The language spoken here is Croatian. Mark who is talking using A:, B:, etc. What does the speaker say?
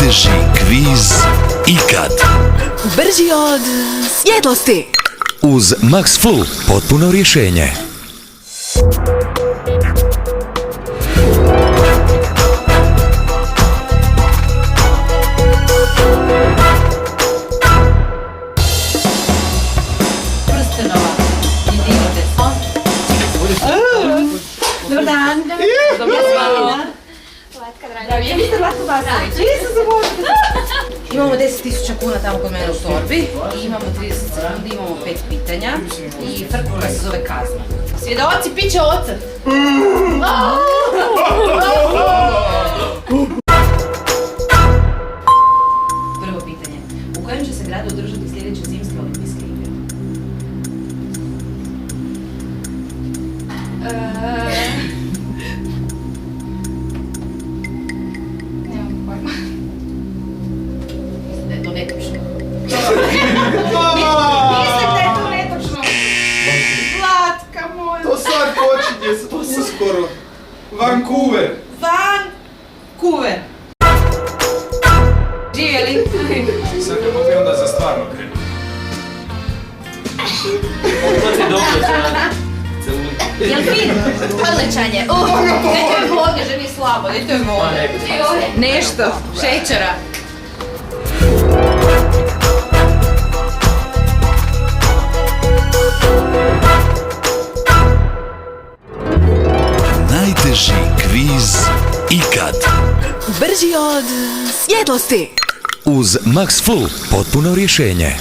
A: Najteži kviz ikad.
B: Brži od svjetlosti.
A: Uz Max Flu potpuno rješenje.
C: Prstenova i Dino Deso. Dobar dan. Dobro spavao. Imamo 10.000 kuna tamo kod mene u torbi i imamo 30 sekundi, imamo 5 pitanja i frku koja se zove kazna. Svjedoci, piće ocrt. Prvo pitanje. U kojem će se gradu održati sljedeće zimske olimpijske igre?
D: Nemam pojma.
C: Mislim da je to netočno.
D: Mislim da je to netočno. Zlatka moja.
E: To sad počinje uskoro. Vancouver.
C: Vancouver. Živjeli?
E: Sad ne mogu onda za stvarno krenuti.
C: Jel fin? Odličan je. Dajte joj vode, ženi je slabo, dajte joj vode. Nešto, šećera.
A: Najteži kviz ikad.
B: Brži od svjetlosti.
A: Uz Max Flu potpuno rješenje.